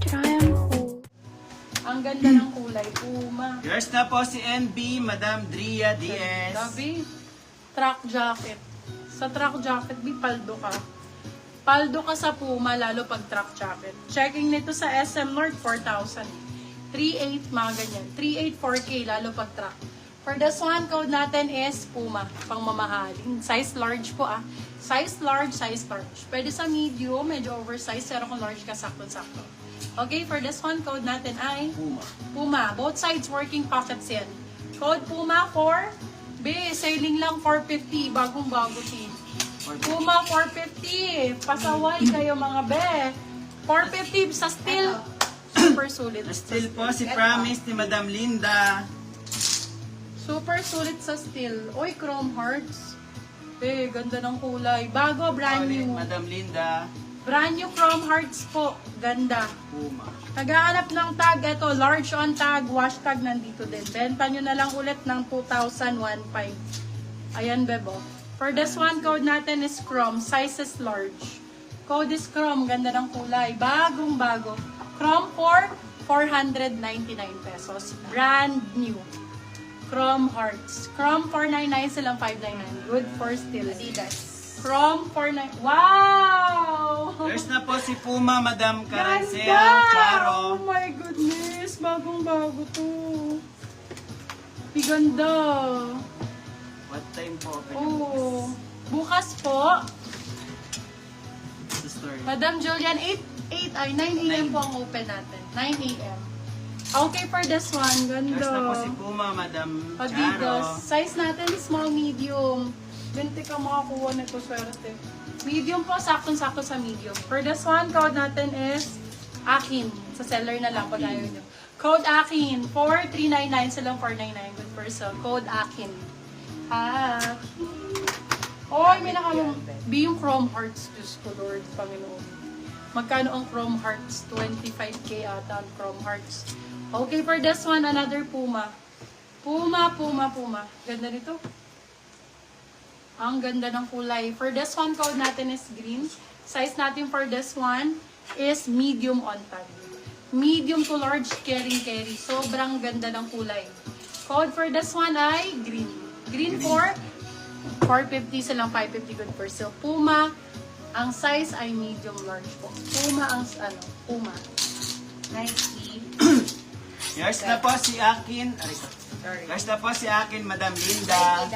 Triumph. Ang ganda ng kulay. Puma. Yours na po si NB, Madam Dria Diaz. Gabi. Track jacket. Sa track jacket, paldo ka. Paldo ka sa Puma, lalo pag track jacket. Checking nito sa SM North, 4,000. 3.8, mga ganyan. 3.8, 4K, lalo pag track. For this one, code natin is Puma, pang mamahalin. Size large po Size large, size large. Pwede sa medium, medyo oversized, pero kung large ka, sakto-sakto. Okay, for this one, code natin ay Puma. Both sides working pockets yan. Code Puma for sailing lang 450, bagong-bago team. Puma 450, pasaway kayo mga be. 450 sa steel, super sulit. Still po si Promise ni Madam Linda. Super sulit sa steel. Oy, Chrome Hearts. Ganda ng kulay. Bago, brand new. Madam Linda. Brand new Chrome Hearts po. Ganda. Puma. Nagaanap ng tag, ito, large on tag, wash tag nandito din. Benta nyo na lang ulit ng 2,001.5. Ayan, bebo. For this one, code natin is Chrome, size is large. Code is Chrome, ganda ng kulay. Bagong bago. Chrome for 499 pesos. Brand new. Chrome Hearts. Chrome 499 silang 599. Good for still. Adidas. Chrome 49. Wow! Yours na po si Puma, Madam Carancel Ganda! Claro. Oh my goodness, bagong-bago to. Ganda. What time po open Oh. Bukas po, the store? Madam Julian, 9 a.m. po ang open natin. 9 a.m. Okay for this one, Yours na po si ganda. Puma, Madam Adidas. Charo. Size natin is small, medium. 20 ka makakuha nito, swerte. Medium po, saktong-sakto sa medium. For this one, code natin is Akin. Sa seller na lang pag ayaw nyo. Code Akin. 4399 silang 499. Good for sale. Code Akin. Oy, may nakamang yung Chrome Hearts. Diyos ko, Lord, Panginoon. Magkano ang Chrome Hearts? 25K ata ang Chrome Hearts. Okay, for this one, another Puma. Puma. Ganda nito. Ang ganda ng kulay. For this one, code natin is green. Size natin for this one is medium on tag. Medium to large, carry. Sobrang ganda ng kulay. Code for this one ay green. Green for 450 silang 550 good for sale. Puma, ang size ay medium large po. Puma. Nike. Yours na po si Akin. Sorry. Yours na po si Akin, Madam Linda.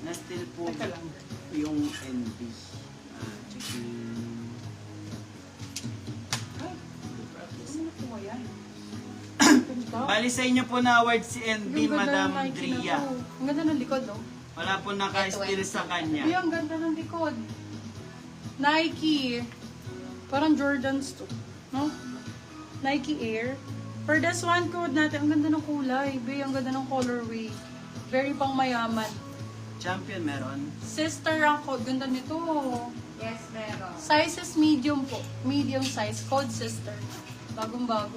Na still po yung NB. Checking. Bali sa inyo po na award si NB, Yung ganda Madam ng Nike na Dria. to. Ang ganda ng likod, no? Wala po naka-steal sa kanya. Ay, ang ganda ng likod. Nike. Parang Jordans to. No? Nike Air. For this one code natin, ang ganda ng kulay. Ang ganda ng colorway. Very pang mayaman. Champion meron. Sister ang code. Ganda nito. Yes, meron. Size is medium po. Medium size. Code sister. Bagong-bago.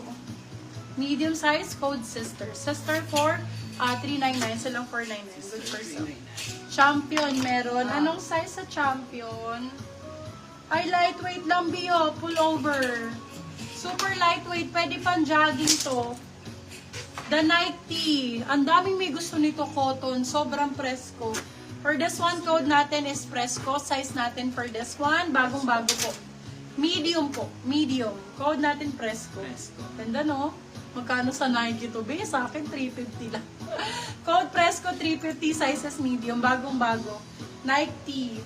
Medium size, code sister. Sister for 399. Silang 499. Good for sale. Champion meron. Anong size sa champion? Ay, lightweight lang, Bio. Pullover. Super lightweight. Pwede pang jogging to. The Nike. Ang daming may gusto nito, cotton. Sobrang presko. For this one, code natin is presko. Size natin for this one, bagong-bago po. Medium po. Medium. Code natin presko. Ganda, no? Magkano sa Nike to? Be, sa akin, 350 lang. Code presko, 350. Sizes medium. Bagong-bago. Nike.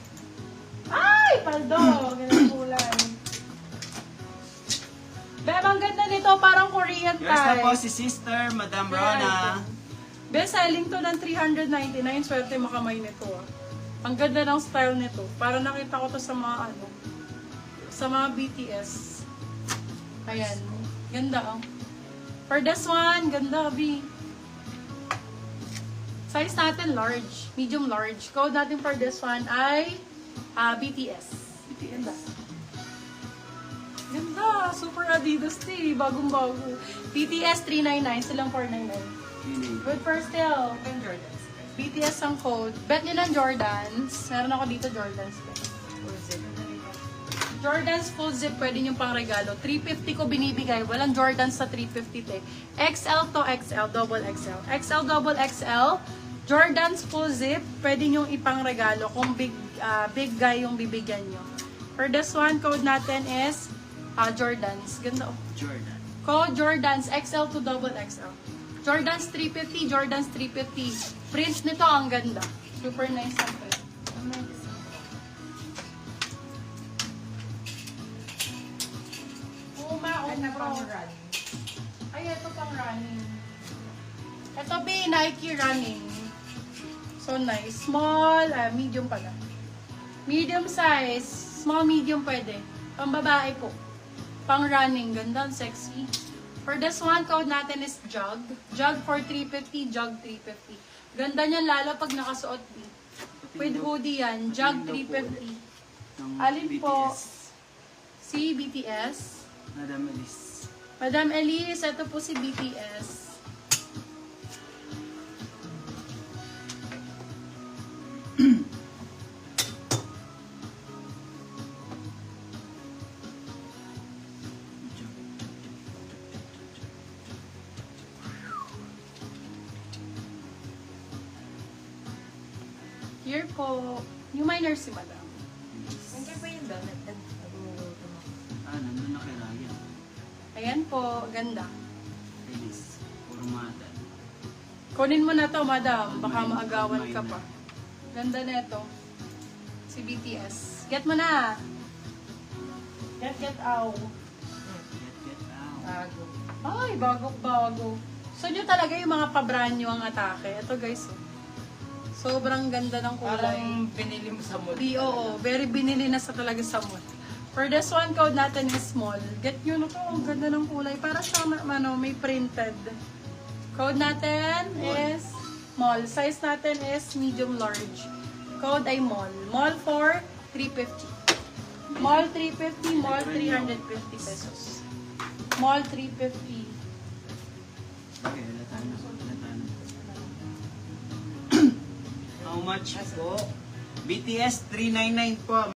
Ay! Paldo! Ganang kulay. Beb, ang ganda nito. Parang Korean Yours na type. po si Sister, Madam Rona. Best selling to ng 399. Swerte makamay nito. Ang ganda ng style nito. Para nakita ko to sa mga sa mga BTS. Ayan. Ganda oh. For this one, ganda B. Size natin large. Medium large. Code natin for this one ay BTS. Ganda. Ganda. Super Adidas tea. Bagong-bago. BTS 399. Silang 499. Good for still. Open Jordans. BTS ang code. Bet nyo ng Jordans. Meron ako dito Jordans. Jordans full zip, pwede nyo pang regalo. 350 ko binibigay. Walang Jordans sa 350 te. XL to XL, double XL. XL, double XL. Jordans full zip, pwede nyo ipang regalo kung big guy yung bibigyan nyo. For this one, code natin is Jordans. Ganda oh. Jordan. Code Jordans XL to double XL. Jordans 350, Jordans 350. Print nito ang ganda. Super nice ang print. Puma Ano pang Umbro. run? Ay, ito pang running. Ito ba Nike running. So nice. Small, medium pala. Medium size. Small, medium pwede. Pang babae po. Pang running. Ganda, sexy. For this one, code natin is Jug. Jug for 350, Jug 350. Ganda niyan lalo pag nakasuot. With hoodie yan. Jug 350. Ng Alin po? BTS. Si BTS. Madam Elise. Madam Elise, ito po si BTS. Here po, new minor si Madam. Nandiyan ba yung donut? Nandun na kay Ryan. Ayan po, ganda. Elise. Puro matan. Kunin mo na to, Madam. Baka maagawan ka pa. Ganda nito. Si BTS. Get mo na. Get out. Get out. Bago. Ay, bago-bago. So, nyo talaga yung mga pa-brand nyo ang atake. Ito guys, oh. Sobrang ganda ng kulay. Parang binili mo sa mall. Oo, very binili na sa talaga sa mall. For this one, code natin is small. Get nyo na to, ang ganda ng kulay. Para siya, may printed. Code natin is small. Size natin is medium large. Code ay mall. Mall for 350. Mall 350, mall 350 pesos. Mall 350. Okay, latano. How much po? BTS 399 po.